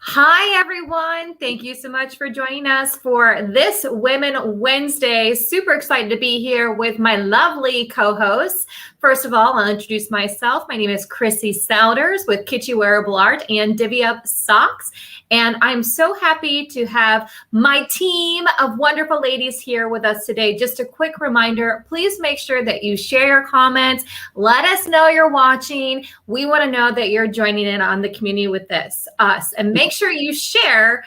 Hi, everyone. Thank you so much for joining us for this Women Wednesday. Super excited to be here with my lovely co-hosts. First of all, I'll introduce myself. My name is Chrissy Souders with Kitschy Wearable Art and Divvy Up Socks. And I'm so happy to have my team of wonderful ladies here with us today. Just a quick reminder, please make sure that you share your comments. Let us know you're watching. We want to know that you're joining in on the community with us. And make sure you share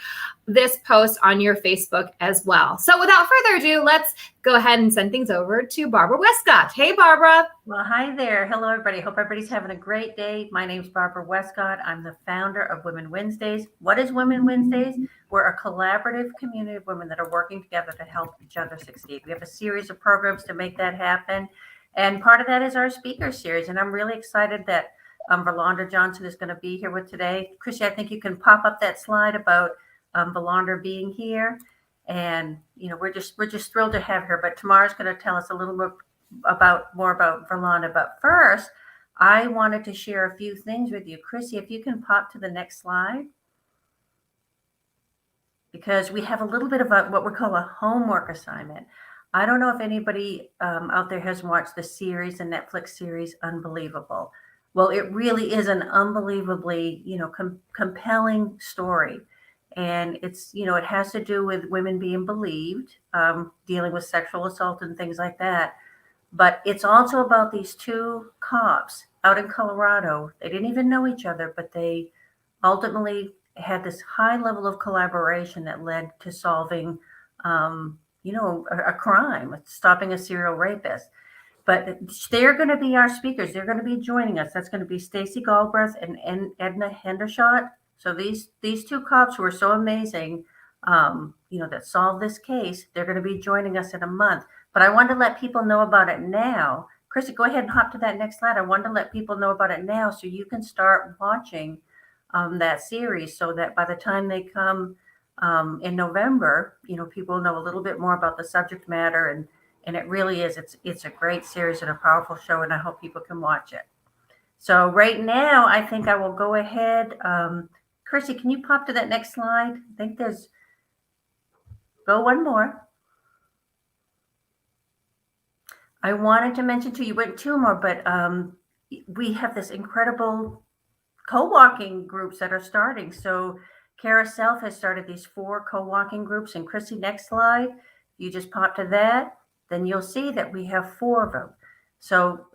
this post on your Facebook as well. So without further ado, let's go ahead and send things over to Barbara Westcott. Hey, Barbara. Well, hi there. Hello, everybody. Hope everybody's having a great day. My name's Barbara Westcott. I'm the founder of Women Wednesdays. What is Women Wednesdays? We're a collaborative community of women that are working together to help each other succeed. We have a series of programs to make that happen. And part of that is our speaker series. And I'm really excited that Verlonda Johnson is going to be here with today. Chrissy, I think you can pop up that slide about Verlonda being here. And, you know, we're just thrilled to have her. But Tamara's going to tell us a little more about Verlonda. But first, I wanted to share a few things with you. Chrissy, if you can pop to the next slide. Because we have a little bit of what we call a homework assignment. I don't know if anybody out there has watched the series, the Netflix series, Unbelievable. Well, it really is an unbelievably, compelling story. And it's, it has to do with women being believed, dealing with sexual assault and things like that. But it's also about these two cops out in Colorado. They didn't even know each other, but they ultimately had this high level of collaboration that led to solving, a crime, stopping a serial rapist. But they're going to be our speakers. They're going to be joining us. That's going to be Stacey Galbraith and Edna Hendershot. So these two cops who are so amazing, that solved this case, they're going to be joining us in a month. But I wanted to let people know about it now. Chrissy, go ahead and hop to that next slide. I wanted to let people know about it now so you can start watching that series so that by the time they come in November, people know a little bit more about the subject matter. And it really is, it's a great series and a powerful show, and I hope people can watch it. So right now, I think I will go ahead. Chrissy, can you pop to that next slide? I think go one more. I wanted to mention to you, went two more, but we have this incredible co-walking groups that are starting. So Kara Self has started these 4 co-walking groups. And Chrissy, next slide, you just pop to that, then you'll see that we have 4 of them. So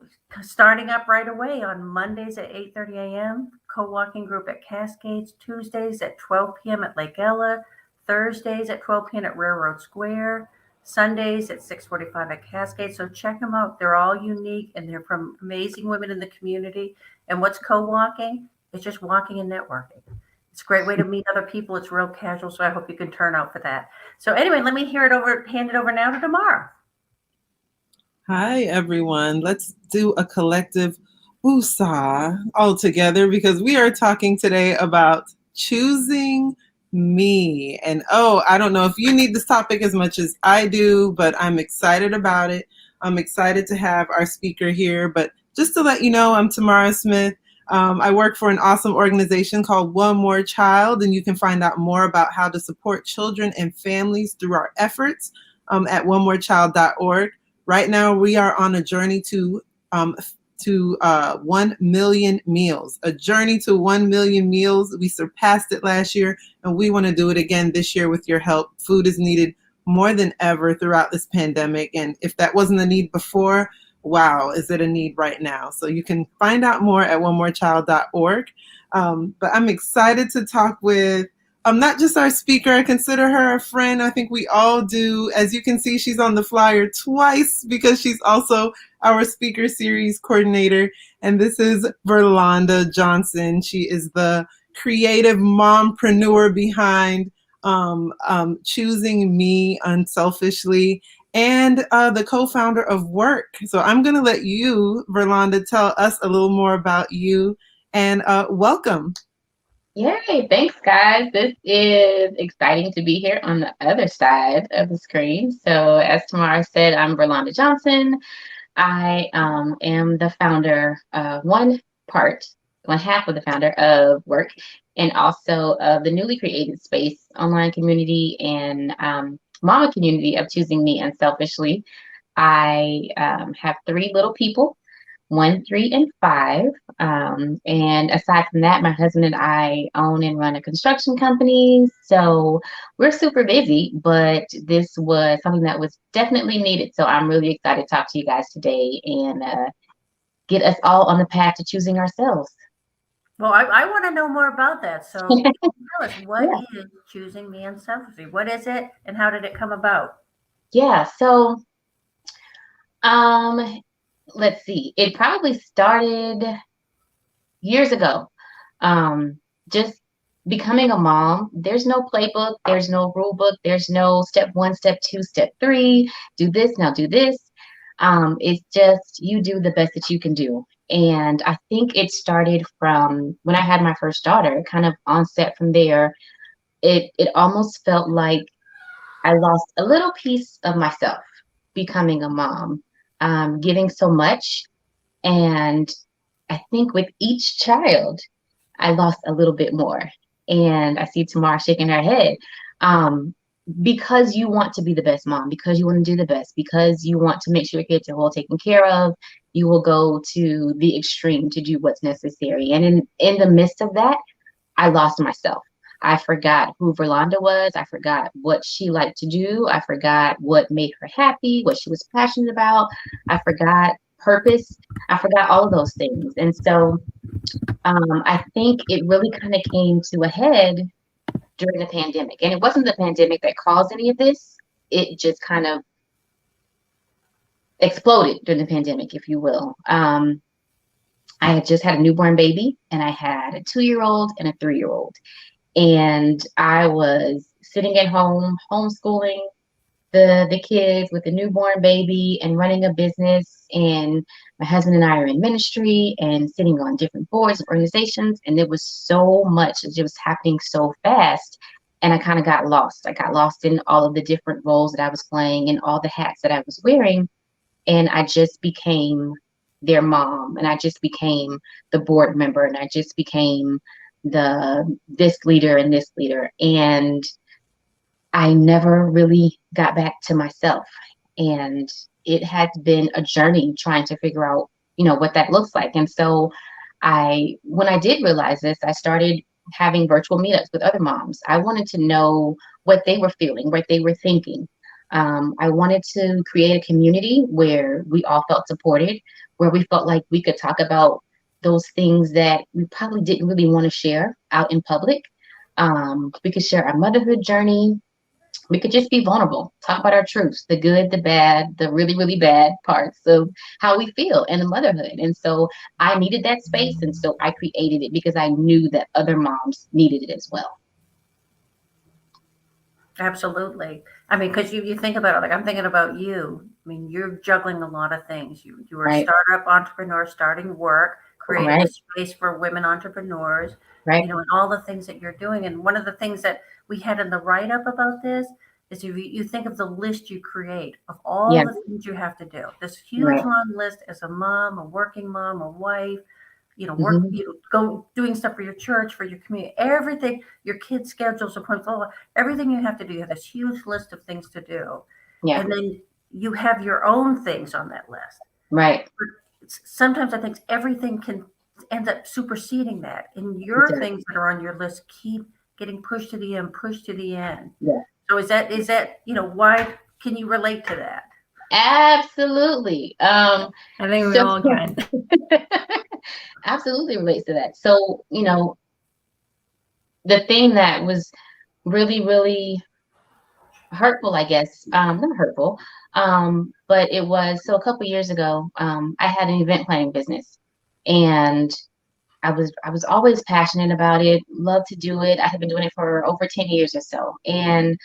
starting up right away on Mondays at 8:30 a.m., co-walking group at Cascades, Tuesdays at 12 p.m. at Lake Ella, Thursdays at 12 p.m. at Railroad Square, Sundays at 6:45 at Cascades. So check them out. They're all unique, and they're from amazing women in the community. And what's co-walking? It's just walking and networking. It's a great way to meet other people. It's real casual, so I hope you can turn out for that. So anyway, let me hand it over now to Tamara. Hi, everyone. Let's do a collective woosah all together because we are talking today about choosing me. And I don't know if you need this topic as much as I do, but I'm excited about it. I'm excited to have our speaker here. But just to let you know, I'm Tamara Smith. I work for an awesome organization called One More Child, and you can find out more about how to support children and families through our efforts at onemorechild.org. Right now, we are on a journey to 1 million meals. A journey to 1 million meals. We surpassed it last year, and we want to do it again this year with your help. Food is needed more than ever throughout this pandemic, and if that wasn't a need before, wow, is it a need right now? So you can find out more at onemorechild.org. But I'm excited to talk with not just our speaker. I consider her a friend. I think we all do. As you can see, she's on the flyer twice because she's also our speaker series coordinator. And this is Verlonda Johnson. She is the creative mompreneur behind Choosing Me Unselfishly and the co-founder of Work. So I'm going to let you, Verlonda, tell us a little more about you and welcome. Yay, thanks guys. This is exciting to be here on the other side of the screen. So as Tamara said, I'm Verlonda Johnson. I am the founder, one part one half of the founder of Work, and also of the newly created space, online community, and mama community of Choosing Me Unselfishly. I have three little people, 1, 3, and 5. And aside from that, my husband and I own and run a construction company. So we're super busy, but this was something that was definitely needed. So I'm really excited to talk to you guys today and get us all on the path to choosing ourselves. Well, I want to know more about that. So tell us, what Yeah. is Choosing Me Unselfishly? What is it, and how did it come about? Yeah. So um, let's see. It probably started years ago. Just becoming a mom, there's no playbook, there's no rule book, there's no step 1, step 2, step 3, do this, now do this. It's just you do the best that you can do. And I think it started from when I had my first daughter, kind of onset from there. It almost felt like I lost a little piece of myself becoming a mom, giving so much. And I think with each child, I lost a little bit more. And I see Tamara shaking her head. Um, because you want to be the best mom, because you want to do the best, because you want to make sure your kids are well taken care of, you will go to the extreme to do what's necessary. And in the midst of that, I lost myself. I forgot who Verlonda was. I forgot what she liked to do. I forgot what made her happy, what she was passionate about. I forgot purpose. I forgot all of those things. And so I think it really kind of came to a head during the pandemic. And it wasn't the pandemic that caused any of this. It just kind of exploded during the pandemic, if you will. I had just had a newborn baby, and I had a 2-year-old and a 3-year-old. And I was sitting at home, homeschooling the kids with a newborn baby and running a business. And my husband and I are in ministry and sitting on different boards and organizations. And there was so much that was happening so fast. And I kind of got lost. I got lost in all of the different roles that I was playing and all the hats that I was wearing. And I just became their mom, and I just became the board member, and I just became the this leader and this leader. And I never really got back to myself. And it has been a journey trying to figure out, what that looks like. And so when I did realize this, I started having virtual meetups with other moms. I wanted to know what they were feeling, what they were thinking. I wanted to create a community where we all felt supported, where we felt like we could talk about those things that we probably didn't really want to share out in public. We could share our motherhood journey. We could just be vulnerable, talk about our truths, the good, the bad, the really, really bad parts of how we feel and the motherhood. And so I needed that space. And so I created it because I knew that other moms needed it as well. Absolutely. I mean, because you think about it, like I'm thinking about you. I mean, you're juggling a lot of things. You were a Right. startup entrepreneur, starting work, creating Right. a space for women entrepreneurs, Right. and all the things that you're doing. And one of the things that we had in the write-up about this is you think of the list you create of all Yeah. the things you have to do. This huge Right. long list as a mom, a working mom, a wife, work, Mhm. go doing stuff for your church, for your community, everything, your kids' schedules, appointments, everything you have to do. You have this huge list of things to do. Yeah. And then you have your own things on that list. Right. Sometimes I think everything can end up superseding that. And your Exactly. things that are on your list keep getting pushed to the end, pushed to the end. Yeah. So is that, why can you relate to that? Absolutely. I think we all can. Absolutely relates to that. So, the thing that was really, really hurtful, I guess, not hurtful, but it was, so a couple years ago, I had an event planning business, and I was always passionate about it, loved to do it. I had been doing it for over 10 years or so. And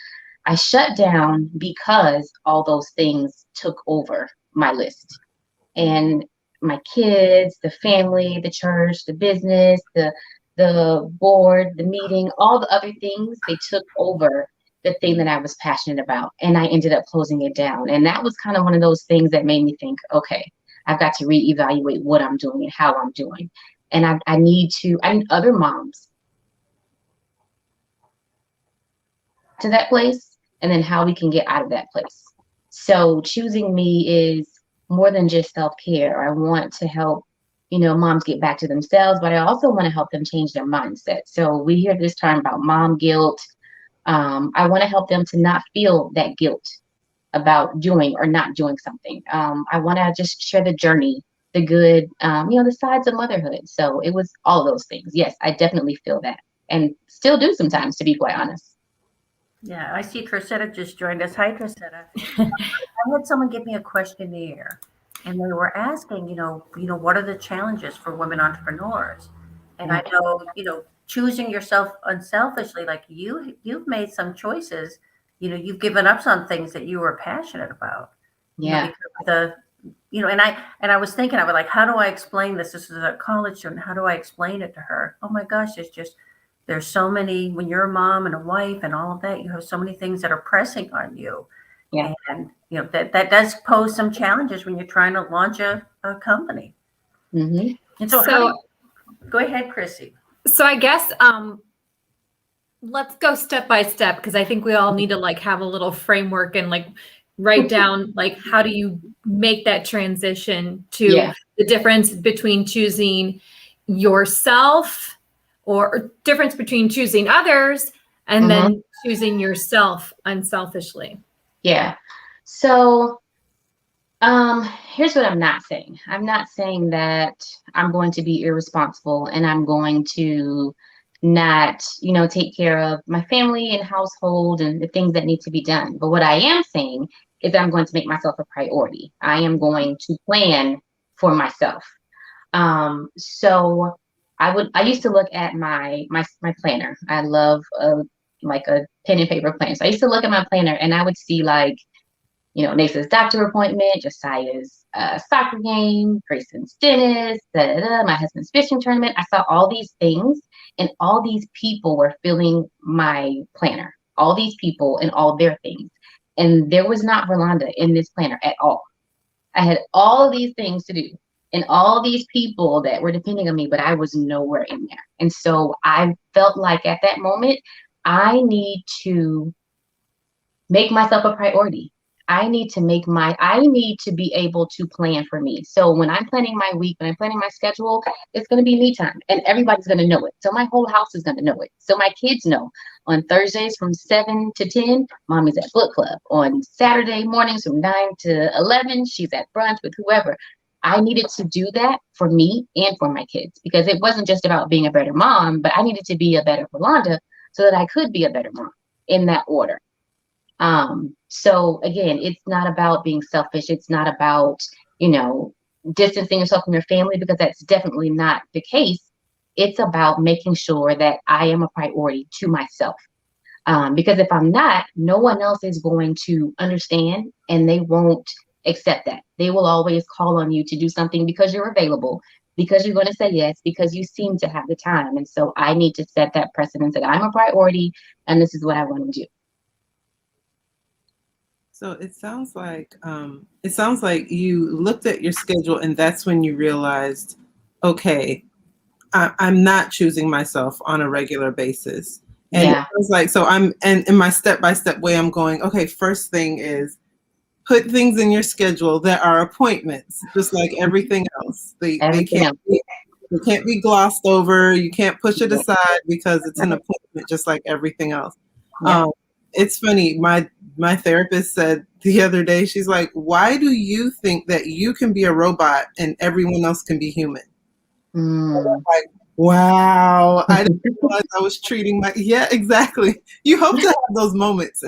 I shut down because all those things took over my list. And my kids, the family, the church, the business, the board, the meeting, all the other things, they took over the thing that I was passionate about. And I ended up closing it down. And that was kind of one of those things that made me think, okay, I've got to reevaluate what I'm doing and how I'm doing. And I need other moms to that place, and then how we can get out of that place. So choosing me is more than just self-care. I want to help, moms get back to themselves, but I also want to help them change their mindset. So we hear this term about mom guilt. I want to help them to not feel that guilt about doing or not doing something. I want to just share the journey, the good, the sides of motherhood. So it was all of those things. Yes, I definitely feel that, and still do sometimes, to be quite honest. Yeah, I see Tracetta just joined us. Hi, Tracetta. I had someone give me a questionnaire, and they were asking, what are the challenges for women entrepreneurs? And I know, choosing yourself unselfishly, like you've made some choices. You've given up some things that you were passionate about. Yeah. Because and I was thinking, I was like, how do I explain this? This is a college student. How do I explain it to her? Oh my gosh, there's so many, when you're a mom and a wife and all of that, you have so many things that are pressing on you. Yeah. And that does pose some challenges when you're trying to launch a company. Mm-hmm. And so go ahead, Chrissy. So I guess let's go step by step, because I think we all need to have a little framework and write down how do you make that transition to the difference between choosing yourself or difference between choosing others and then choosing yourself unselfishly. Yeah. So here's what I'm not saying. I'm not saying that I'm going to be irresponsible and I'm going to not, take care of my family and household and the things that need to be done. But what I am saying is that I'm going to make myself a priority. I am going to plan for myself. So I used to look at my planner. I love a pen and paper planner. So I used to look at my planner and I would see Nasa's doctor appointment, Josiah's soccer game, Grayson's dentist, my husband's fishing tournament. I saw all these things, and all these people were filling my planner, all these people and all their things. And there was not Verlonda in this planner at all. I had all of these things to do and all these people that were depending on me, but I was nowhere in there. And so I felt like at that moment, I need to make myself a priority. I need to be able to plan for me. So when I'm planning my week, when I'm planning my schedule, it's going to be me time and everybody's going to know it. So my whole house is going to know it. So my kids know on Thursdays from 7 to 10, mommy's at book club. On Saturday mornings from 9 to 11, she's at brunch with whoever. I needed to do that for me and for my kids because it wasn't just about being a better mom, but I needed to be a better Verlonda so that I could be a better mom in that order. So again, it's not about being selfish. It's not about, distancing yourself from your family, because that's definitely not the case. It's about making sure that I am a priority to myself. Because if I'm not, no one else is going to understand and they won't accept that. They will always call on you to do something because you're available, because you're going to say yes, because you seem to have the time. And so I need to set that precedent that I'm a priority and this is what I want to do. So it sounds like you looked at your schedule and that's when you realized, okay, I'm not choosing myself on a regular basis. And it was like, so in my step-by-step way, I'm going, okay, first thing is put things in your schedule that are appointments, just like everything else. They can't be glossed over. You can't push it aside because it's an appointment, just like everything else. It's funny. My therapist said the other day, she's like, why do you think that you can be a robot and everyone else can be human? Like, wow. I didn't realize I was treating exactly. You hope to have those moments.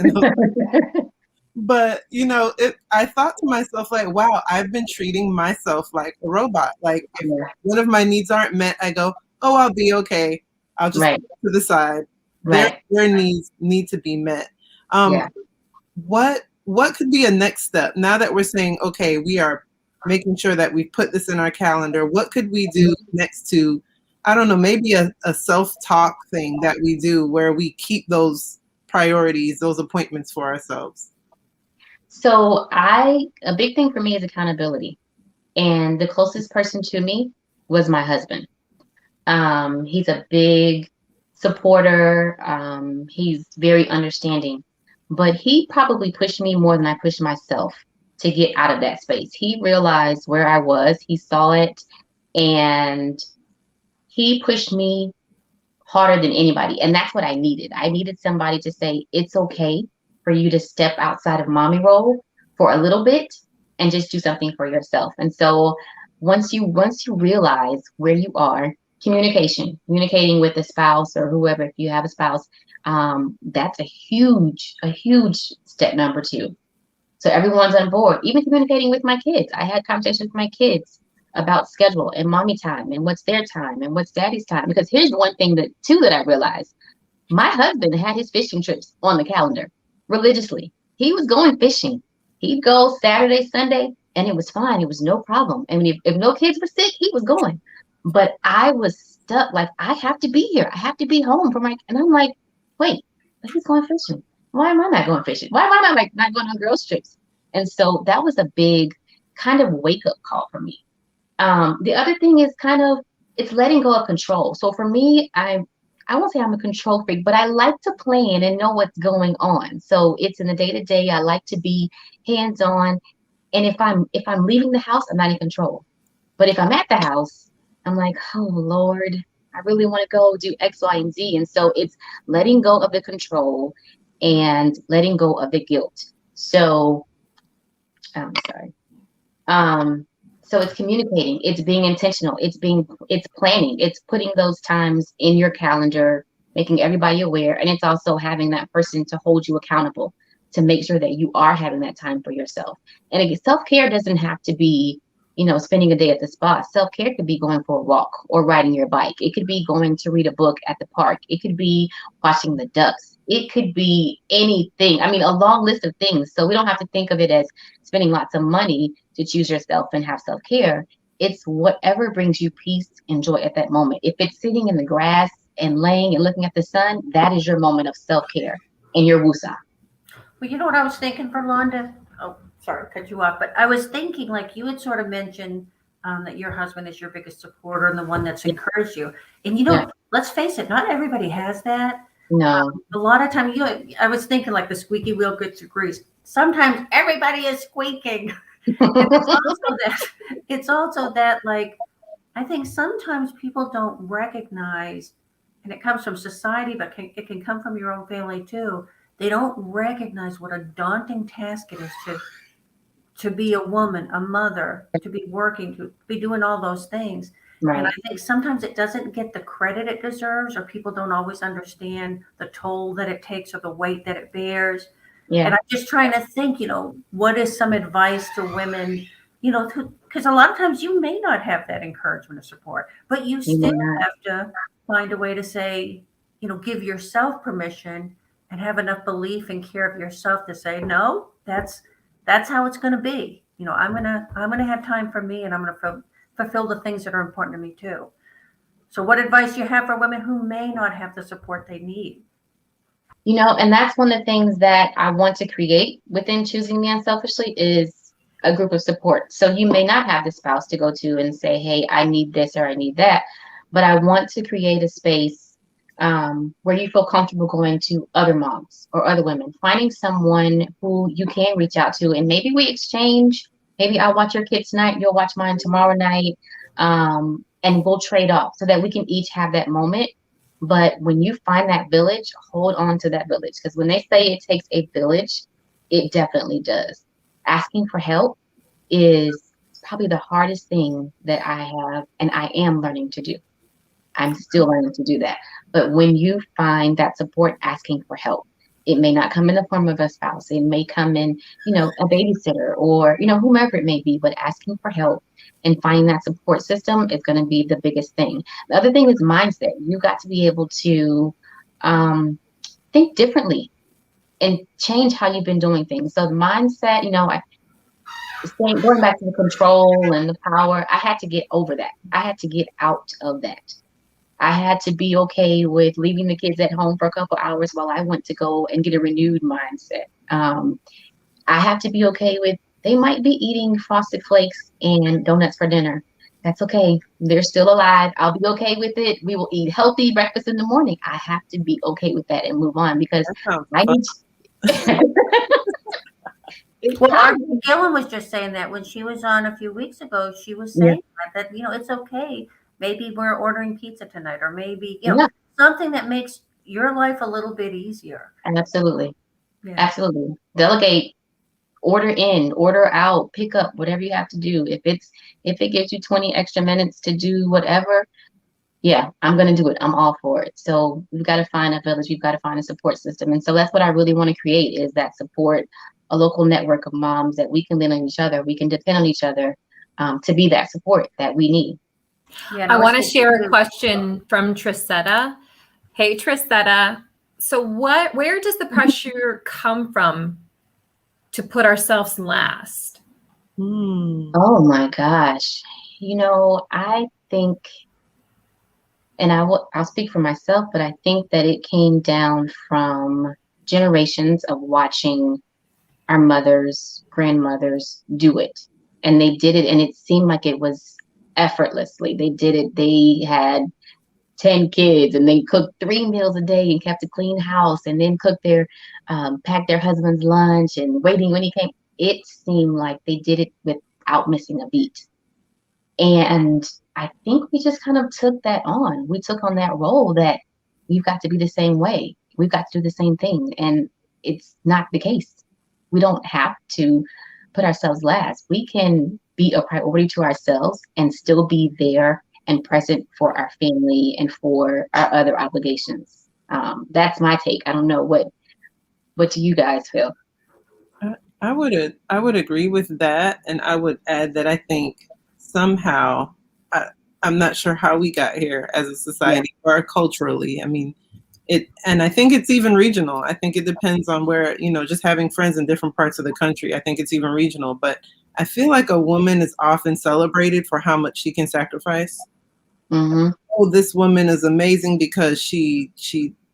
But, I thought to myself, like, wow, I've been treating myself like a robot. Like, if one of my needs aren't met, I go, oh, I'll be okay. I'll just put it to the side. Their needs need to be met. What could be a next step now that we're saying, okay, we are making sure that we put this in our calendar? What could we do next to, I don't know, maybe a self-talk thing that we do where we keep those priorities, those appointments for ourselves? So a big thing for me is accountability. And the closest person to me was my husband. He's a big supporter. He's very understanding, but he probably pushed me more than I pushed myself to get out of that space. He realized where I was, he saw it, and he pushed me harder than anybody. And that's what I needed. I needed somebody to say, it's okay for you to step outside of mommy role for a little bit and just do something for yourself. And so once you realize where you are, communicating with a spouse or whoever, if you have a spouse, that's a huge step number 2. So everyone's on board. Even communicating with my kids. I had conversations with my kids about schedule and mommy time and what's their time and what's daddy's time. Because here's one thing that I realized. My husband had his fishing trips on the calendar religiously. He was going fishing. He'd go Saturday, Sunday, and it was fine. It was no problem. I mean, if no kids were sick, he was going. But I was stuck. Like, I have to be here. I have to be home for and I'm like, wait, but he's going fishing. Why am I not going fishing? Why am I not going on girls trips? And so that was a big kind of wake up call for me. The other thing is it's letting go of control. So for me, I won't say I'm a control freak, but I like to plan and know what's going on. So it's in the day to day. I like to be hands on. And if I'm leaving the house, I'm not in control. But if I'm at the house, I'm like, oh Lord, I really want to go do X, Y, and Z. And so it's letting go of the control and letting go of the guilt. So I'm sorry. So it's communicating, it's being intentional, it's planning, it's putting those times in your calendar, making everybody aware. And it's also having that person to hold you accountable to make sure that you are having that time for yourself. And again, self-care doesn't have to be, spending a day at the spa. Self-care could be going for a walk or riding your bike. It could be going to read a book at the park. It could be watching the ducks. It could be anything. I mean, a long list of things. So we don't have to think of it as spending lots of money to choose yourself and have self-care. It's whatever brings you peace and joy at that moment. If it's sitting in the grass and laying and looking at the sun, that is your moment of self-care and your woosah. Well, you know what I was thinking, Verlonda? Oh, sorry, cut you off. But I was thinking, like you had sort of mentioned that your husband is your biggest supporter and the one that's encouraged you. And, let's face it, not everybody has that. No. A lot of time, I was thinking like the squeaky wheel gets the grease. Sometimes everybody is squeaking. It's also that, like, I think sometimes people don't recognize, and it comes from society, but it can come from your own family too. They don't recognize what a daunting task it is to be a woman, a mother, to be working, to be doing all those things. Right. And I think sometimes it doesn't get the credit it deserves, or people don't always understand the toll that it takes or the weight that it bears. Yeah. And I'm just trying to think, what is some advice to women, because a lot of times you may not have that encouragement or support, but you still have to find a way to say, give yourself permission and have enough belief and care of yourself to say, no, that's how it's going to be. I'm going to have time for me, and I'm going to fulfill the things that are important to me too. So what advice do you have for women who may not have the support they need? And that's one of the things that I want to create within Choosing Me Unselfishly is a group of support. So you may not have the spouse to go to and say, hey, I need this or I need that. But I want to create a space where you feel comfortable going to other moms or other women, finding someone who you can reach out to. And maybe we exchange. Maybe I'll watch your kids tonight, you'll watch mine tomorrow night, and we'll trade off so that we can each have that moment. But when you find that village, hold on to that village. Because when they say it takes a village, it definitely does. Asking for help is probably the hardest thing that I have, and I am learning to do. I'm still learning to do that. But when you find that support, asking for help, it may not come in the form of a spouse. It may come in, a babysitter or, whomever it may be, but asking for help and finding that support system is going to be the biggest thing. The other thing is mindset. You got to be able to think differently and change how you've been doing things. So the mindset, going back to the control and the power, I had to get over that. I had to get out of that. I had to be okay with leaving the kids at home for a couple hours while I went to go and get a renewed mindset. I have to be okay with they might be eating Frosted Flakes and donuts for dinner. That's okay. They're still alive. I'll be okay with it. We will eat healthy breakfast in the morning. I have to be okay with that and move on because That sounds I fun. need it's Well, time. Auntie Gillen was just saying that when she was on a few weeks ago, she was Yeah. saying that, it's okay. Maybe we're ordering pizza tonight, or maybe, Yeah, something that makes your life a little bit easier. absolutely. Yeah. Absolutely. Delegate, order in, order out, pick up, whatever you have to do. If it gives you 20 extra minutes to do whatever, yeah, I'm going to do it. I'm all for it. So we've got to find a village. We've got to find a support system. And so that's what I really want to create is that support, a local network of moms that we can lean on each other. We can depend on each other to be that support that we need. Yeah. I No, want to it's share a question from Trissetta. Hey, Trissetta. So where does the pressure come from to put ourselves last? Oh my gosh. I think, and I'll speak for myself, but I think that it came down from generations of watching our mothers, grandmothers do it. And they did it, and it seemed like it was effortlessly. They did it. They had 10 kids and they cooked 3 meals a day and kept a clean house and then packed their husband's lunch and waiting when he came. It seemed like they did it without missing a beat. And I think we just kind of took that on. We took on that role that we've got to be the same way. We've got to do the same thing. And it's not the case. We don't have to put ourselves last. We can be a priority to ourselves and still be there and present for our family and for our other obligations. That's my take. I don't know what do you guys feel? I would agree with that, and I would add that I think somehow I'm not sure how we got here as a society or culturally. I mean, and I think it's even regional. I think it depends on where, just having friends in different parts of the country. I think it's even regional, but I feel like a woman is often celebrated for how much she can sacrifice. Mm-hmm. Oh, this woman is amazing because she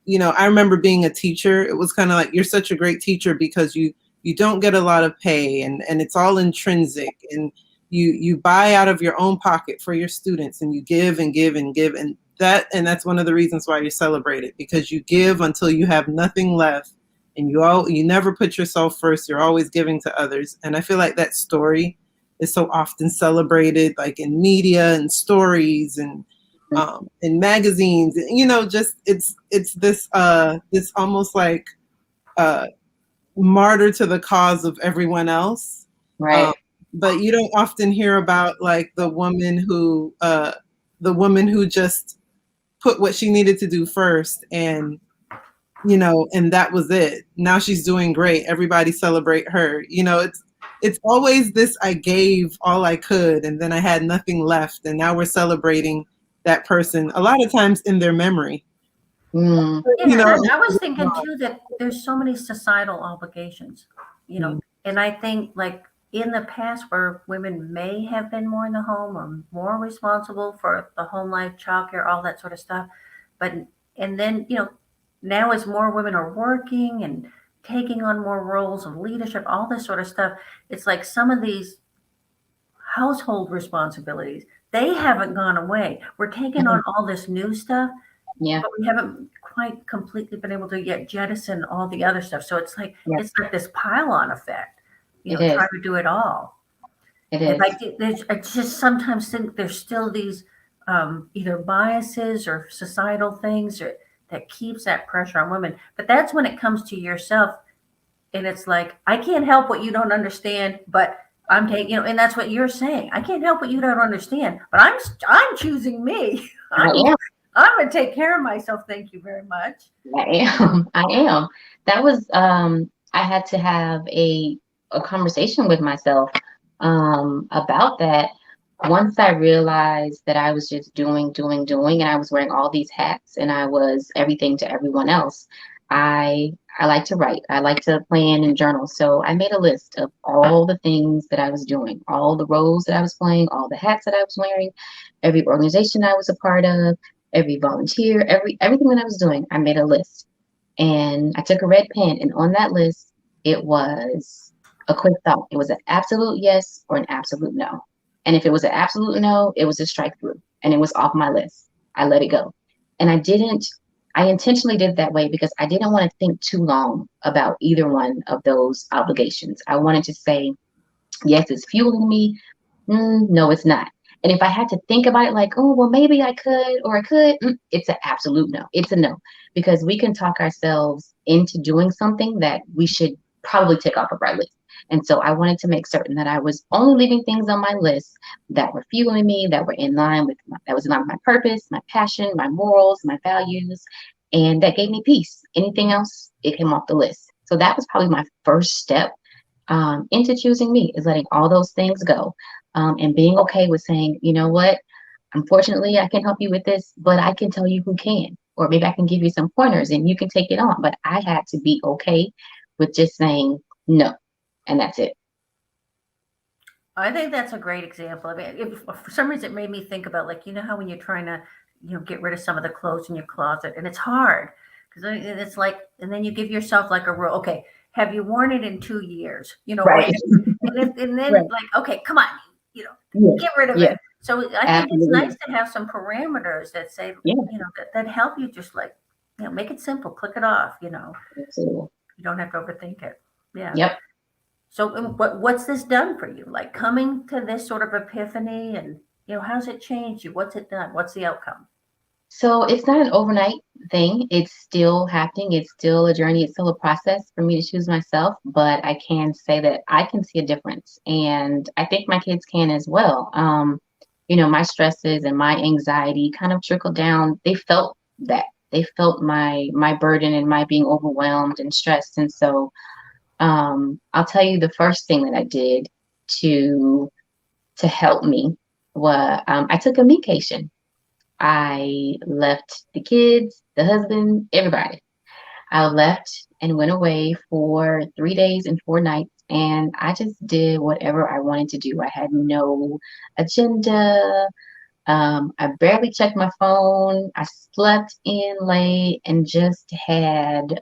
I remember being a teacher. It was kind of like, you're such a great teacher because you don't get a lot of pay, and it's all intrinsic, and you buy out of your own pocket for your students, and you give and give and give, and that's one of the reasons why you're celebrated, because you give until you have nothing left, and you never put yourself first. You're always giving to others. And I feel like that story is so often celebrated, like in media and stories and in magazines. Just it's this almost like martyr to the cause of everyone else. Right. But you don't often hear about like the woman who just put what she needed to do first, and and that was it. Now she's doing great. Everybody celebrate her. It's always this: I gave all I could and then I had nothing left, and now we're celebrating that person a lot of times in their memory. Mm. Yeah, I was thinking too that there's so many societal obligations, and I think like in the past where women may have been more in the home or more responsible for the home life, childcare, all that sort of stuff. But and then, now as more women are working and taking on more roles of leadership, all this sort of stuff, it's like some of these household responsibilities, they haven't gone away. We're taking on all this new stuff, Yeah. but we haven't quite completely been able to yet jettison all the other stuff. So it's like Yeah. it's like this pile-on effect, It is. trying to do it all. It And is. I just sometimes think there's still these either biases or societal things that keeps that pressure on women. But that's when it comes to yourself, and it's like I can't help what you don't understand, but I'm taking, and that's what you're saying. I can't help what you don't understand, but I'm choosing me. I am. I'm going to take care of myself. Thank you very much. I am. I am. That was I had to have a conversation with myself about that. Once I realized that I was just doing, and I was wearing all these hats and I was everything to everyone else. I like to write. I like to plan and journal. So I made a list of all the things that I was doing, all the roles that I was playing, all the hats that I was wearing, every organization I was a part of, every volunteer, everything that I was doing. I made a list, and I took a red pen, and on that list, it was a quick thought. It was an absolute yes or an absolute no. And if it was an absolute no, it was a strike through and it was off my list. I let it go. And I intentionally did it that way because I didn't want to think too long about either one of those obligations. I wanted to say, yes, it's fueling me. No, it's not. And if I had to think about it like, oh, well, maybe I could or I could, it's an absolute no. It's a no, because we can talk ourselves into doing something that we should probably take off of our list. And so I wanted to make certain that I was only leaving things on my list that were fueling me, that were in line with that was in line with my purpose, my passion, my morals, my values, and that gave me peace. Anything else, it came off the list. So that was probably my first step into choosing me, is letting all those things go, and being okay with saying, you know what, unfortunately, I can't help you with this, but I can tell you who can, or maybe I can give you some pointers and you can take it on. But I had to be okay with just saying no, and that's it. I think that's a great example. I mean, for some reason, it made me think about, like, you know how when you're trying to, get rid of some of the clothes in your closet, and it's hard because it's like, and then you give yourself like a rule. Okay, have you worn it in 2 years? Right. And then Right. like, okay, come on, Yeah. get rid of Yeah. it. So I think it's nice to have some parameters that say, that help you just like, make it simple, click it off, Absolutely. you don't have to overthink it. Yeah. Yep. So what's this done for you? Like coming to this sort of epiphany, and, how's it changed you? What's it done? What's the outcome? So it's not an overnight thing. It's still happening. It's still a journey. It's still a process for me to choose myself. But I can say that I can see a difference. And I think my kids can as well. My stresses and my anxiety kind of trickled down. They felt that. They felt my burden and my being overwhelmed and stressed. And so I'll tell you the first thing that I did to help me was I took a vacation. I left the kids, the husband, everybody. I left and went away for 3 days and 4 nights, and I just did whatever I wanted to do. I had no agenda. I barely checked my phone. I slept in late and just had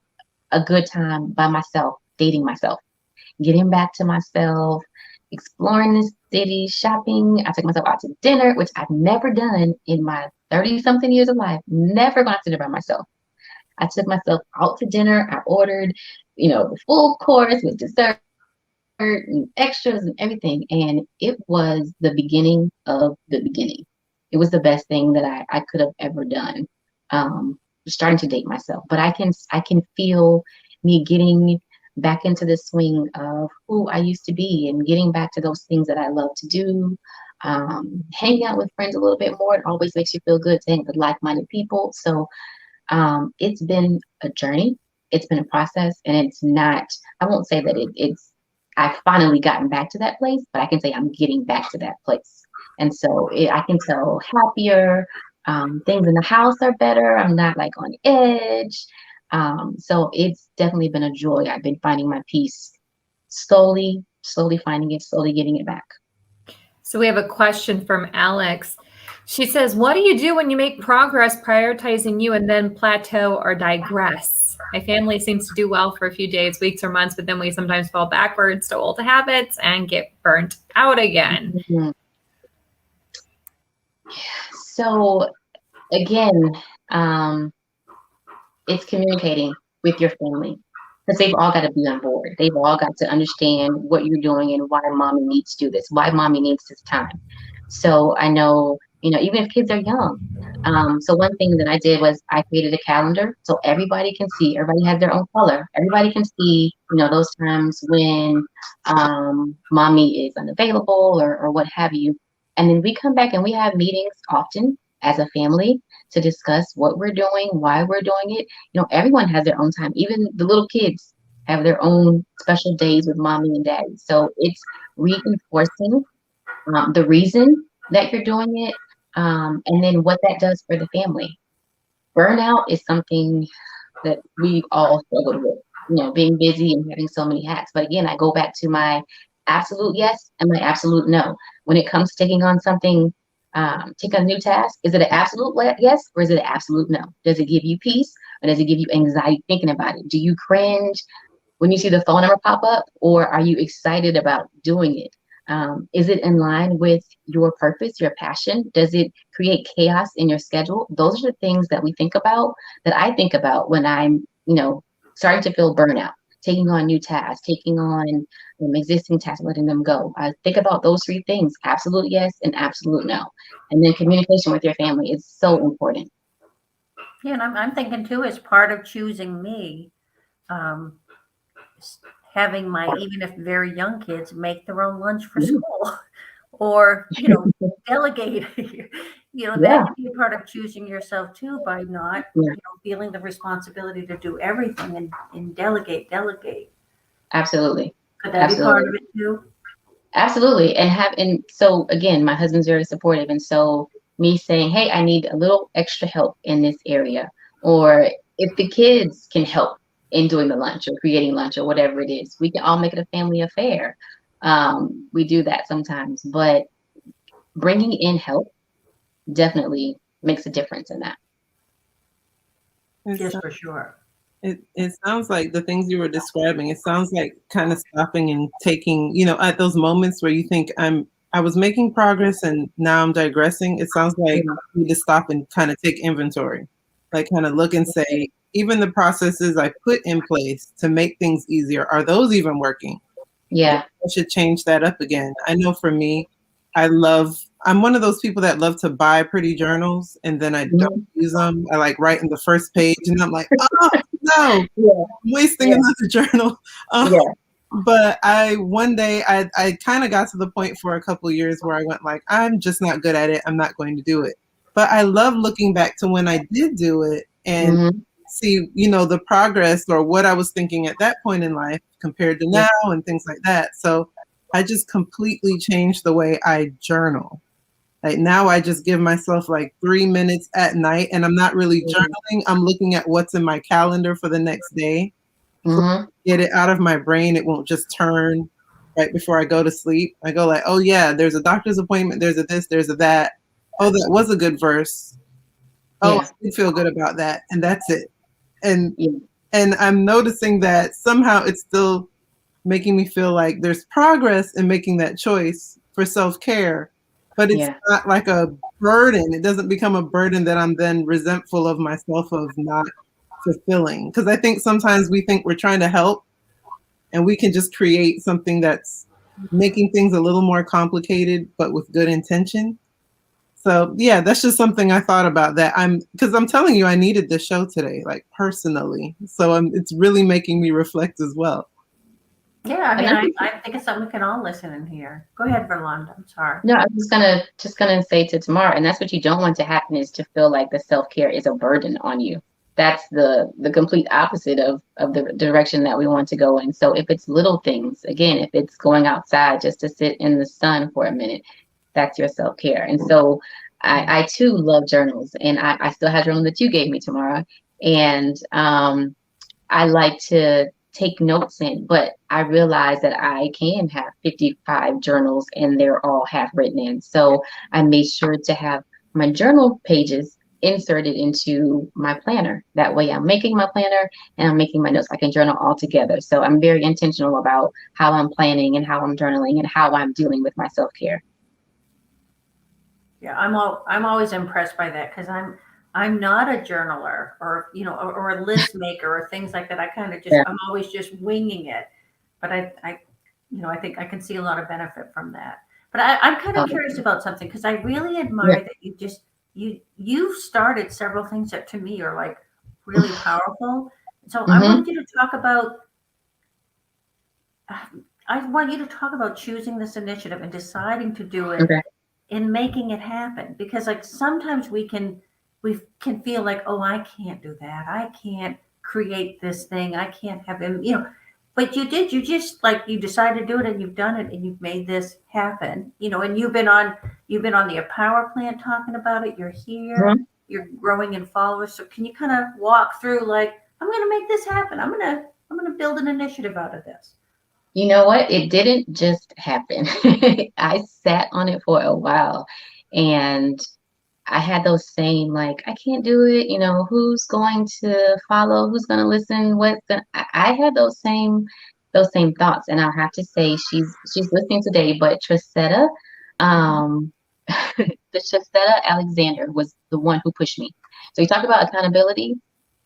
a good time by myself, dating myself, getting back to myself, exploring the city, shopping. I took myself out to dinner, which I've never done in my 30-something years of life. Never gone out to dinner by myself. I took myself out to dinner. I ordered, the full course with dessert and extras and everything. And it was the beginning of the beginning. It was the best thing that I could have ever done. Starting to date myself. But I can feel me getting back into the swing of who I used to be and getting back to those things that I love to do. Hanging out with friends a little bit more. It always makes you feel good to hang with like-minded people. So it's been a journey. It's been a process, and it's not, I won't say that I've finally gotten back to that place, but I can say I'm getting back to that place. And so I can tell happier. Things in the house are better. I'm not like on edge. So it's definitely been a joy. I've been finding my peace slowly finding it, slowly getting it back. So we have a question from Alex. She says, what do you do when you make progress prioritizing you and then plateau or digress? My family seems to do well for a few days, weeks, or months, but then we sometimes fall backwards to old habits and get burnt out again. Mm-hmm. So again, it's communicating with your family, because they've all got to be on board. They've all got to understand what you're doing and why mommy needs to do this, why mommy needs this time. So I know, even if kids are young. So one thing that I did was I created a calendar so everybody can see, everybody has their own color. Everybody can see, those times when mommy is unavailable or what have you. And then we come back and we have meetings often as a family to discuss what we're doing, why we're doing it. Everyone has their own time. Even the little kids have their own special days with mommy and daddy. So it's reinforcing the reason that you're doing it, and then what that does for the family. Burnout is something that we all struggle with, being busy and having so many hats. But again, I go back to my absolute yes and my absolute no. When it comes to taking on something, take a new task, is it an absolute yes or is it an absolute no? Does it give you peace or does it give you anxiety thinking about it? Do you cringe when you see the phone number pop up, or are you excited about doing it? Is it in line with your purpose, your passion? Does it create chaos in your schedule? Those are the things that we think about, that I think about when I'm, starting to feel burnout, taking on new tasks, taking on existing tasks, letting them go. I think about those three things: absolute yes and absolute no. And then communication with your family is so important. Yeah, and I'm thinking too, as part of choosing me, um, having my, even if very young kids, make their own lunch for Mm. school, or delegate. That Yeah, can be a part of choosing yourself too, by not yeah, feeling the responsibility to do everything, and delegate. absolutely. Could that be part Absolutely. of it too? Absolutely. And so again, my husband's very supportive. And so me saying, hey, I need a little extra help in this area, or if the kids can help in doing the lunch or creating lunch or whatever it is, we can all make it a family affair. We do that sometimes, but bringing in help definitely makes a difference in that. Yes, for sure. It sounds like the things you were describing, it sounds like kind of stopping and taking, at those moments where you think I was making progress and now I'm digressing. It sounds like Yeah. you need to stop and kind of take inventory, like kind of look and say, even the processes I put in place to make things easier, are those even working? Yeah. I should change that up again. I know for me, I'm one of those people that love to buy pretty journals and then I don't Mhm. use them. I like write in the first page and I'm like, oh no, Yeah. I'm wasting Yeah. another journal. Um, Yeah. but one day I kind of got to the point for a couple of years where I went like, I'm just not good at it. I'm not going to do it. But I love looking back to when I did do it and Hmm. see, the progress or what I was thinking at that point in life compared to Yeah. now and things like that. So I just completely changed the way I journal. Like now I just give myself like 3 minutes at night and I'm not really journaling. I'm looking at what's in my calendar for the next day. So Hmm. get it out of my brain. It won't just turn right before I go to sleep. I go like, oh yeah, there's a doctor's appointment. There's a this, there's a that. Oh, that was a good verse. Oh, Yeah. I did feel good about that. And that's it. And Yeah. and I'm noticing that somehow it's still making me feel like there's progress in making that choice for self-care, but it's Yeah. not like a burden. It doesn't become a burden that I'm then resentful of myself of not fulfilling. Because I think sometimes we think we're trying to help and we can just create something that's making things a little more complicated, but with good intention. So yeah, that's just something I thought about that because I'm telling you, I needed this show today, like personally. So it's really making me reflect as well. Yeah, I And mean, I I think it's something we can all listen and hear. Go ahead, Verlonda. I'm sorry. No, I'm just gonna say to tomorrow, and that's what you don't want to happen, is to feel like the self-care is a burden on you. That's the complete opposite of the direction that we want to go in. So if it's little things, again, if it's going outside just to sit in the sun for a minute, that's your self-care. And so I too love journals, and I still have journal that you gave me tomorrow. And I like to take notes in, but I realize that I can have 55 journals and they're all half written in. So I made sure to have my journal pages inserted into my planner. That way I'm making my planner and I'm making my notes. I can journal all together. So I'm very intentional about how I'm planning and how I'm journaling and how I'm dealing with my self-care. Yeah, I'm always impressed by that, because I'm not a journaler, or or a list maker or things like that. I kind of just, Yeah. I'm always just winging it. But I think I can see a lot of benefit from that. But I'm kind of Um, curious about something, because I really yeah. admire that you've started several things that to me are like really powerful. So Hmm. I want you to talk about choosing this initiative and deciding to do it Okay. in making it happen, because like sometimes we can feel like, oh, I can't do that, I can't create this thing, I can't have him, but you just like, you decided to do it, and you've done it, and you've made this happen, and you've been on the power plant talking about it, you're here, Mhm. you're growing in followers. So can you kind of walk through, like, I'm going to make this happen, I'm going to build an initiative out of this? You know what? It didn't just happen. I sat on it for a while, and I had those same, like, I can't do it, who's going to follow, who's going to listen, I had those same those same thoughts. And I'll have to say she's listening today, but Trisetta, the Trisetta Alexander was the one who pushed me. So you talk about accountability.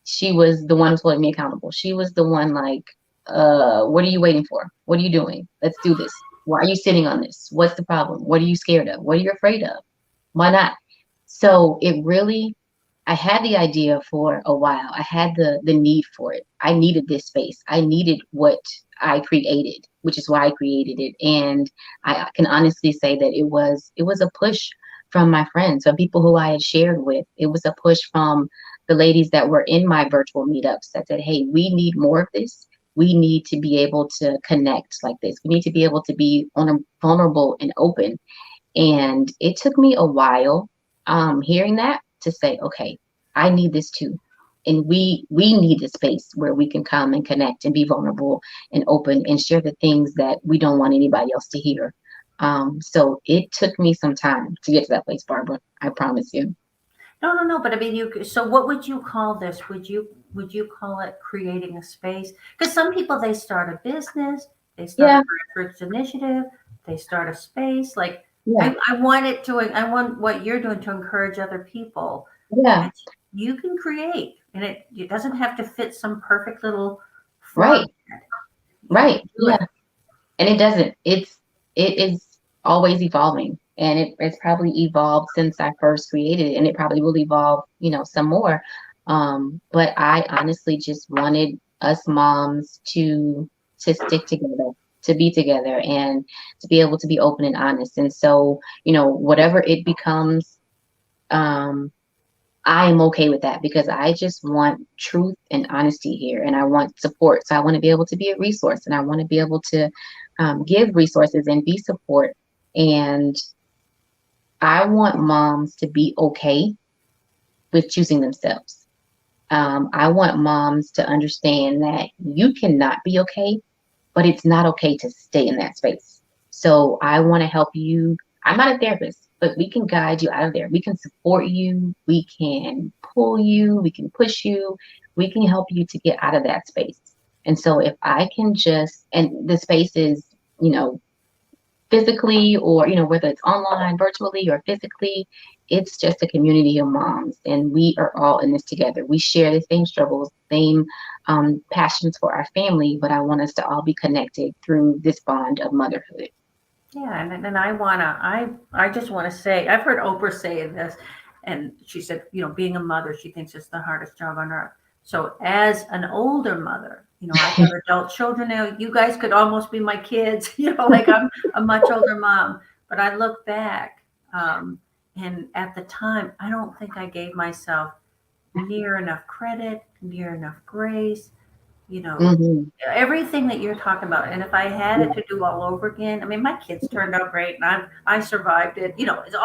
She was the one who's holding me accountable. She was the one like, what are you waiting for? What are you doing? Let's do this. Why are you sitting on this? What's the problem? What are you scared of? What are you afraid of? Why not? So it really, I had the idea for a while. I had the need for it. I needed this space. I needed what I created, which is why I created it. And I can honestly say that it was a push from my friends, from people who I had shared with. It was a push from the ladies that were in my virtual meetups that said, hey, we need more of this. We need to be able to connect like this. We need to be able to be vulnerable and open. And it took me a while hearing that to say, okay, I need this too. And we need a space where we can come and connect and be vulnerable and open and share the things that we don't want anybody else to hear. So it took me some time to get to that place, Barbara. I promise you. No. But I mean, so what would you call this? Would you call it creating a space? Because some people, they start a business, they start a grassroots initiative, they start a space. Like I want what you're doing to encourage other people. Yeah. You can create, and it doesn't have to fit some perfect little format. Right. Yeah. And it doesn't. It is always evolving. And it's probably evolved since I first created it, and it probably will evolve, some more. But I honestly just wanted us moms to stick together, to be together, and to be able to be open and honest. And so, whatever it becomes, I am okay with that, because I just want truth and honesty here, and I want support. So I want to be able to be a resource, and I want to be able to give resources and be support. And I want moms to be okay with choosing themselves. I want moms to understand that you cannot be okay, but it's not okay to stay in that space. So I want to help you. I'm not a therapist, but we can guide you out of there. We can support you. We can pull you. We can push you. We can help you to get out of that space. And so if I can and the space is, physically, or whether it's online, virtually, or physically, it's just a community of moms, and we are all in this together. We share the same struggles, same passions for our family, but I want us to all be connected through this bond of motherhood. Yeah, and I just want to say, I've heard Oprah say this, and she said, being a mother, she thinks it's the hardest job on earth. So as an older mother, I've got adult children now. You guys could almost be my kids, like I'm a much older mom. But I look back, and at the time, I don't think I gave myself near enough credit, near enough grace, everything that you're talking about. And if I had it to do all over again, I mean, my kids turned out great, and I survived it. It's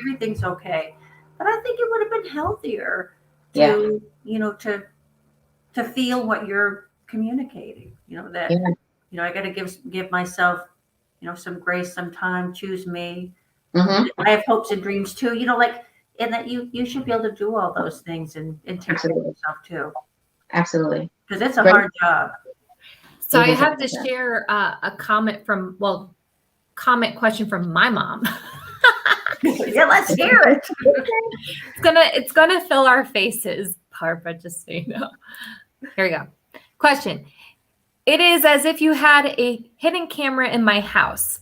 everything's okay. But I think it would have been healthier to, to feel what you're communicating, I got to give myself, some grace, some time, choose me. I have hopes and dreams too, and that you should be able to do all those things and take care of yourself too. Absolutely. Because it's a hard job. So I have to share a comment question from my mom. Yeah, let's hear it. It's gonna fill our faces, Barbara, just so you know. Here we go. Question. It is as if you had a hidden camera in my house.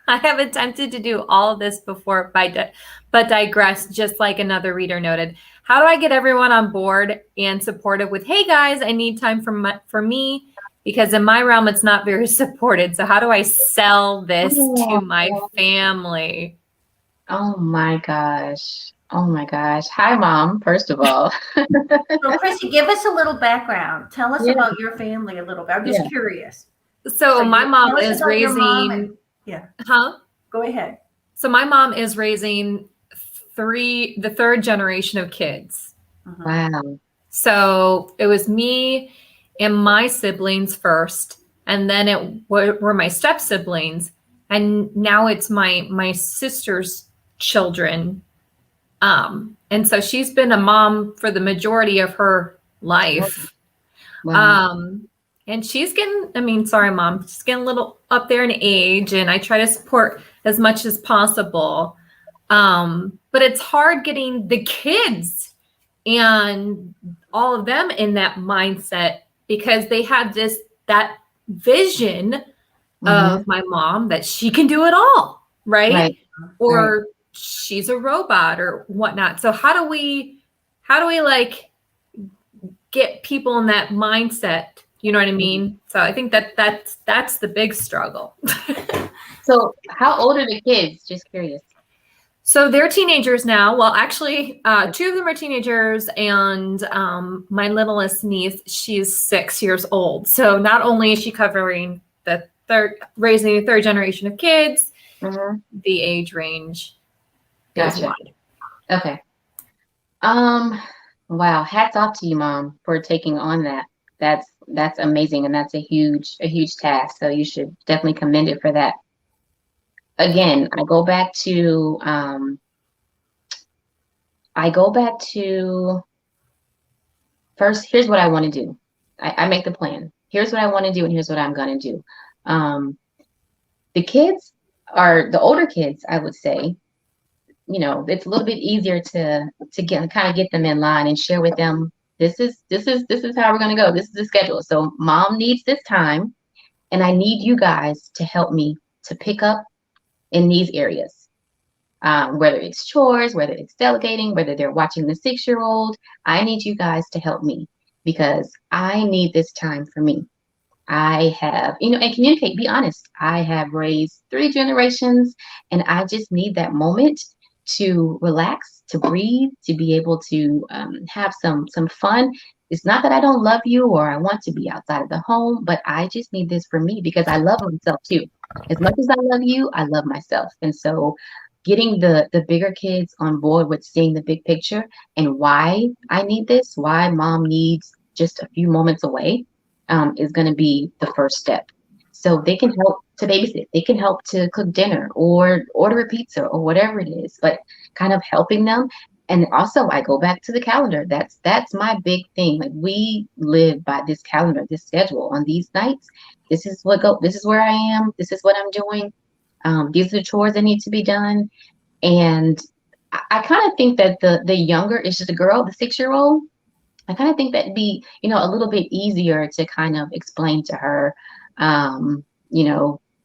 I have attempted to do all of this before, but digress, just like another reader noted. How do I get everyone on board and supportive with, hey guys, I need time for me, because in my realm, it's not very supported. So how do I sell this to my family? Oh my gosh. Hi, Mom, first of all. So, Chrissy, give us a little background. Tell us about your family a little bit. I'm just curious. So my mom is raising... Go ahead. So my mom is raising the third generation of kids. Wow. So it was me and my siblings first, and then it were my step siblings, and now it's my sister's children. And so she's been a mom for the majority of her life. Wow. And she's getting, sorry, Mom, she's getting a little up there in age, and I try to support as much as possible. But it's hard getting the kids and all of them in that mindset, because they have that vision of my mom that she can do it all, right? Or she's a robot or whatnot. So how do we like get people in that mindset? You know what I mean? So I think that's the big struggle. So how old are the kids? Just curious. So they're teenagers now. Well, actually, 2 of them are teenagers, and my littlest niece, she's 6 years old. So not only is she covering raising the 3rd generation of kids, the age range is wide. Okay. Wow. Hats off to you, Mom, for taking on that. That's amazing, and that's a huge task. So you should definitely commend it for that. Again, I go back to first, here's what I want to do. I make the plan. Here's what I want to do, and here's what I'm going to do. The older kids, I would say, it's a little bit easier to get them in line and share with them, this is how we're going to go. This is the schedule. So Mom needs this time, and I need you guys to help me to pick up in these areas, whether it's chores, whether it's delegating, whether they're watching the 6-year-old. I need you guys to help me, because I need this time for me. I have, and communicate, be honest. I have raised 3 generations, and I just need that moment to relax, to breathe, to be able to have some fun. It's not that I don't love you or I want to be outside of the home, but I just need this for me, because I love myself too. As much as I love you, I love myself. And so getting the bigger kids on board with seeing the big picture and why I need this, why Mom needs just a few moments away, is going to be the first step. So they can help to babysit. They can help to cook dinner or order a pizza or whatever it is, but kind of helping them. And also I go back to the calendar. That's my big thing. Like, we live by this calendar, this schedule. On these nights, this is where I am. This is what I'm doing. These are the chores that need to be done. And I kind of think that the younger, it's just a girl, the 6-year-old, I kind of think that'd be, a little bit easier to kind of explain to her,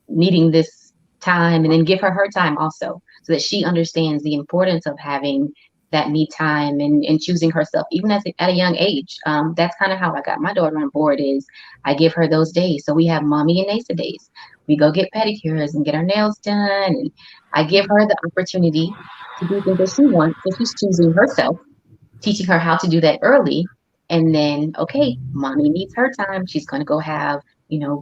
needing this time, and then give her time also, so that she understands the importance of having that me time and choosing herself, even at a young age. That's kind of how I got my daughter on board, is I give her those days. So we have mommy and Nasa days. We go get pedicures and get our nails done. And I give her the opportunity to do things that she wants. So she's choosing herself, teaching her how to do that early. And then, okay, mommy needs her time. She's going to go have,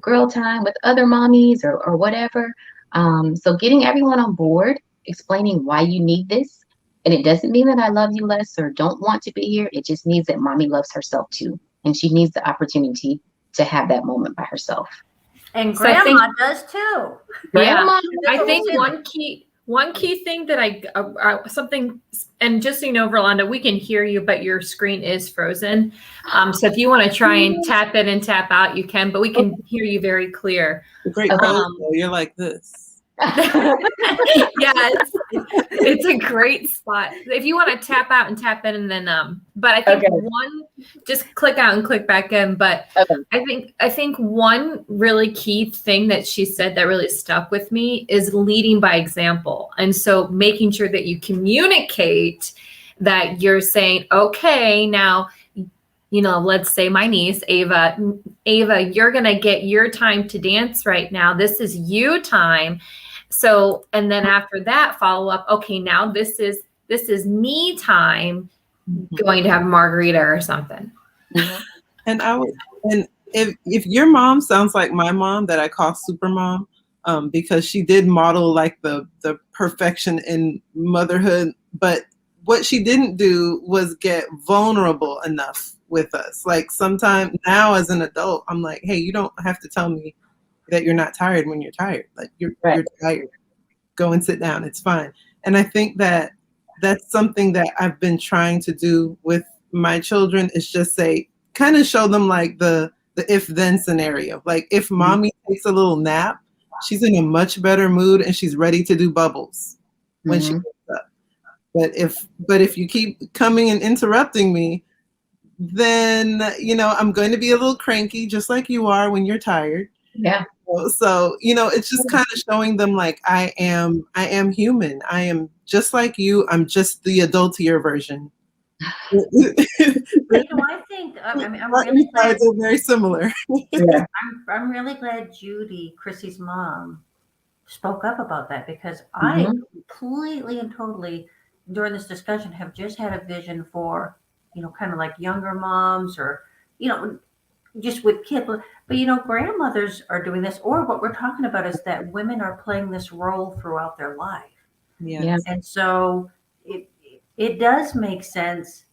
girl time with other mommies or whatever. So getting everyone on board, explaining why you need this. And it doesn't mean that I love you less or don't want to be here. It just means that mommy loves herself too. And she needs the opportunity to have that moment by herself. And grandma does too. Yeah, I think one key thing that something, and just so you know, Verlonda, we can hear you, but your screen is frozen. So if you want to try and tap in and tap out, you can, but we can hear you very clear. Great. You're like this. Yeah, it's a great spot. If you want to tap out and tap in, and then but I think just click out and click back in. But I think one really key thing that she said that really stuck with me is leading by example. And so making sure that you communicate that you're saying, okay, now, let's say my niece, Ava, you're going to get your time to dance right now. This is you time. So, and then after that, follow up. Okay, now this is me time, going to have a margarita or something. And if your mom sounds like my mom, that I call supermom, because she did model like the perfection in motherhood, but what she didn't do was get vulnerable enough with us. Like, sometimes now as an adult, I'm like, hey, you don't have to tell me that you're not tired when you're tired. Like, you're tired. Go and sit down. It's fine. And I think that that's something that I've been trying to do with my children, is just say, kind of show them like the the if-then scenario. Like if Mm-hmm. mommy takes a little nap, she's in a much better mood and she's ready to do bubbles when she Mm-hmm. wakes up. But if you keep coming and interrupting me, then I'm going to be a little cranky, just like you are when you're tired. Yeah. So it's just kind of showing them like I am human. I am just like you. I'm just the adultier version. I think I'm really glad. Sides are very similar. Yeah. I'm really glad Judy, Chrissy's mom, spoke up about that, because I Mm-hmm. completely and totally during this discussion have just had a vision for, kind of like younger moms, or, just with kids. But, grandmothers are doing this, or what we're talking about is that women are playing this role throughout their life. Yeah. And so it does make sense,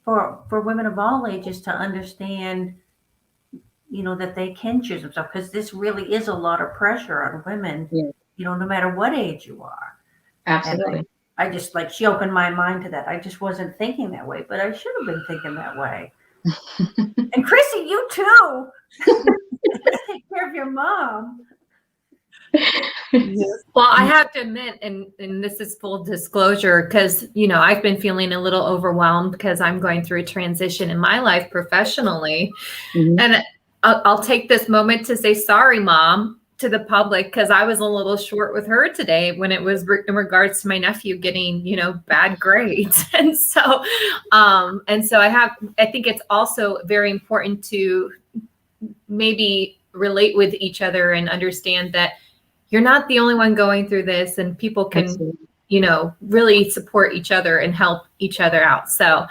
for women of all ages to understand, that they can choose themselves, because this really is a lot of pressure on women, Yeah. no matter what age you are. Absolutely. And I just, like, she opened my mind to that. I just wasn't thinking that way, but I should have been thinking that way. And Chrissy, you too. Take care of your mom. Yes. Well, I have to admit, and this is full disclosure, because, I've been feeling a little overwhelmed because I'm going through a transition in my life professionally. Mm-hmm. And I'll take this moment to say sorry, Mom, to the public, because I was a little short with her today when it was in regards to my nephew getting, bad grades. And so I think it's also very important to maybe relate with each other and understand that you're not the only one going through this, and people can, Absolutely. really support each other and help each other out. So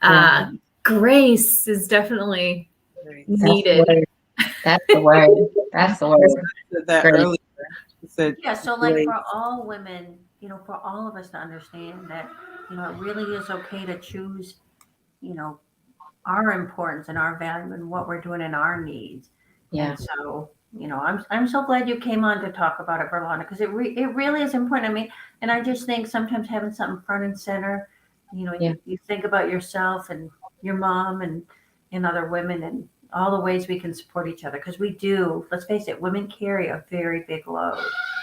Yeah. grace is definitely needed. That's the word. That's the word. I said that Great. earlier. I said, Yeah, so like great. for all women, for all of us to understand that, it really is okay to choose, our importance and our value and what we're doing and our needs. Yeah. And so, I'm so glad you came on to talk about it, Verlonda, because it really is important. I mean, and I just think sometimes having something front and center, Yeah. you think about yourself and your mom and other women and all the ways we can support each other, because we do. Let's face it, women carry a very big load.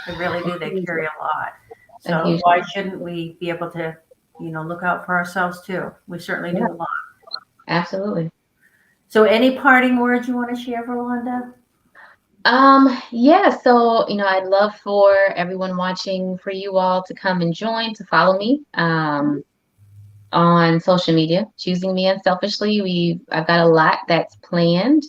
They really do. They carry a lot. So why shouldn't we be able to, look out for ourselves too? We certainly do a lot. Absolutely. So any parting words you want to share, Verlonda? Yeah, so I'd love for everyone watching, for you all to come and join, to follow me on social media, Choosing Me Unselfishly. I've got a lot that's planned.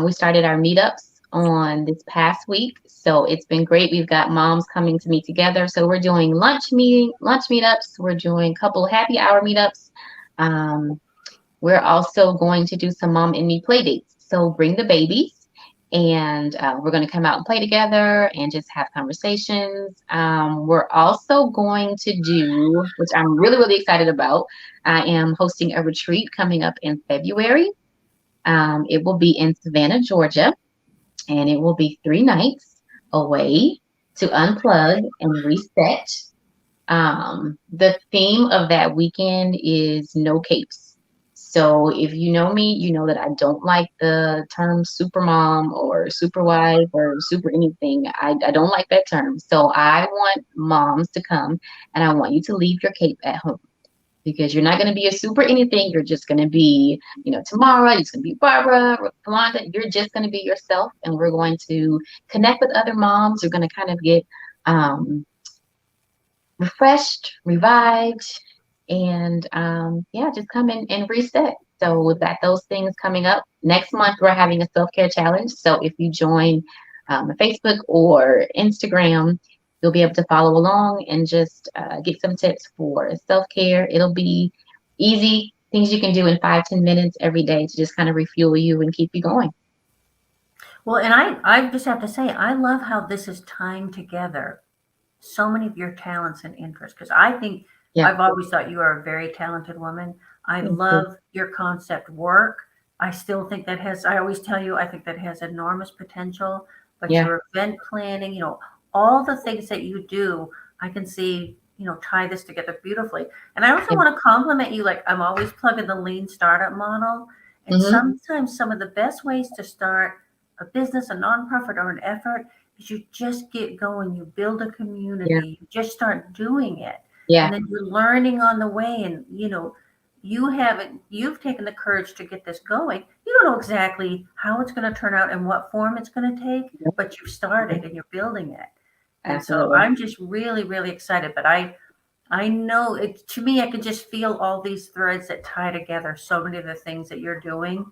We started our meetups on this past week, so it's been great. We've got moms coming to meet together. So we're doing lunch meetups. We're doing a couple happy hour meetups. We're also going to do some mom and me play dates. So bring the babies, and we're going to come out and play together and just have conversations. We're also going to do, which I'm really, really excited about, I am hosting a retreat coming up in February. It will be in Savannah, Georgia, and it will be 3 nights away to unplug and reset. The theme of that weekend is no capes. So if you know me, you know that I don't like the term supermom or super wife or super anything. I don't like that term. So I want moms to come, and I want you to leave your cape at home, because you're not going to be a super anything. You're just going to be, Tamara, you're just going to be Barbara, Verlonda. You're just going to be yourself, and we're going to connect with other moms. You're going to kind of get refreshed, revived, and just come in and reset. So we've got those things coming up. Next month, we're having a self-care challenge. So if you join Facebook or Instagram, you'll be able to follow along and just get some tips for self-care. It'll be easy things you can do in 5-10 minutes every day to just kind of refuel you and keep you going. Well, and I just have to say, I love how this is tying together so many of your talents and interests, because I think I've always thought you are a very talented woman. I love your concept work. I still think that I always tell you, I think that has enormous potential, but your event planning, all the things that you do, I can see, tie this together beautifully. And I also want to compliment you. Like, I'm always plugging the lean startup model. And sometimes some of the best ways to start a business, a nonprofit, or an effort is you just get going. You build a community. You just start doing it. And then you're learning on the way. And, you've taken the courage to get this going. You don't know exactly how it's going to turn out and what form it's going to take, but you've started and you're building it. And so I'm just really, really excited. But I know it, to me, I can just feel all these threads that tie together so many of the things that you're doing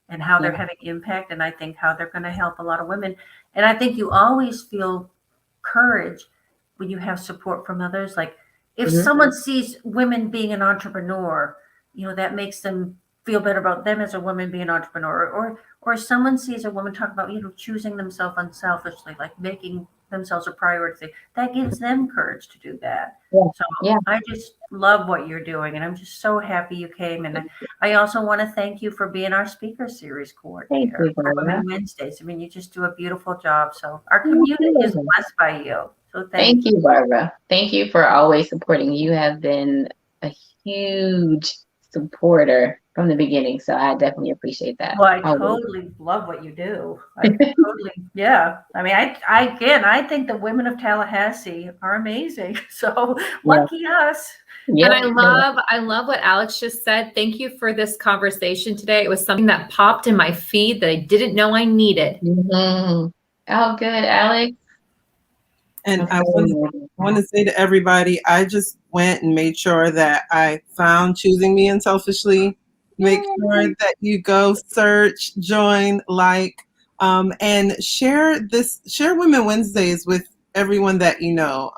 and how they're having impact. And I think how they're going to help a lot of women. And I think you always feel courage when you have support from others. Like if someone sees women being an entrepreneur, that makes them feel better about them as a woman being an entrepreneur, or someone sees a woman talk about, choosing themselves unselfishly, like making themselves a priority. That gives them courage to do that. I just love what you're doing, and I'm just so happy you came. And I also want to thank you for being our speaker series coordinator for Women Wednesdays. I mean, you just do a beautiful job. So our community is blessed by you. So thank you, Barbara. Thank you for always supporting. You have been a huge supporter from the beginning, so I definitely appreciate that. Well, I totally love what you do. I mean, I think the women of Tallahassee are amazing. So lucky us. And I love what Alex just said. Thank you for this conversation today. It was something that popped in my feed that I didn't know I needed. Oh, good, Alex. And I want to say to everybody, I just went and made sure that I found Choosing Me Unselfishly. Make sure that you go search, join, and share Women Wednesdays with everyone that you know.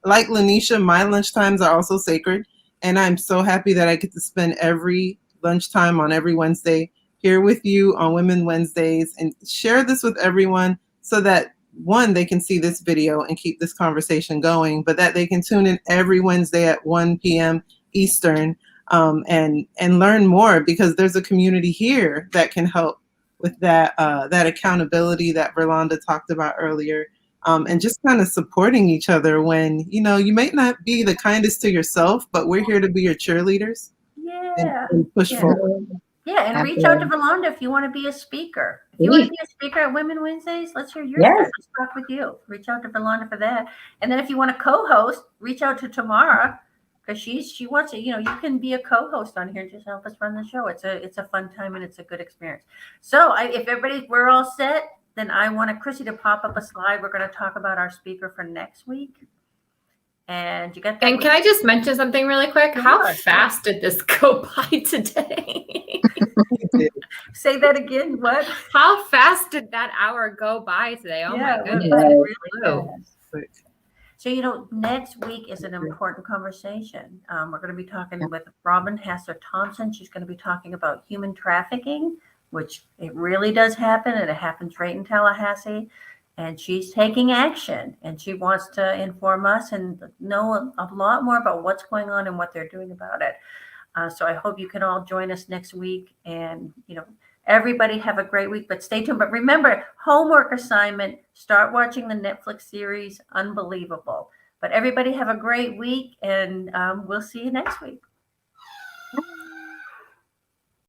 Like Lanisha, my lunchtimes are also sacred. And I'm so happy that I get to spend every lunchtime on every Wednesday here with you on Women Wednesdays, and share this with everyone so that one, they can see this video and keep this conversation going, but that they can tune in every Wednesday at 1 p.m. Eastern and learn more, because there's a community here that can help with that accountability that Verlonda talked about earlier, and just kind of supporting each other when, you might not be the kindest to yourself, but we're here to be your cheerleaders and push forward. Yeah, and reach out to Verlonda if you want to be a speaker. If you want to be a speaker at Women Wednesdays, let's hear your story. Let's talk with you. Reach out to Verlonda for that. And then if you want to co-host, reach out to Tamara, because she wants it. You can be a co-host on here and just help us run the show. It's a fun time and it's a good experience. So if we're all set, then I want Chrissy to pop up a slide. We're going to talk about our speaker for next week. And you got that. And can I just mention something really quick? How fast did this go by today? Say that again. What? How fast did that hour go by today? Oh my goodness. Really fast. So, next week is an important conversation. We're going to be talking with Robin Hassler-Thompson. She's going to be talking about human trafficking, which it really does happen, and it happens right in Tallahassee. And she's taking action, and she wants to inform us and know a lot more about what's going on and what they're doing about it. So I hope you can all join us next week. And, everybody have a great week, but stay tuned. But remember, homework assignment, start watching the Netflix series, Unbelievable. But everybody have a great week, and we'll see you next week.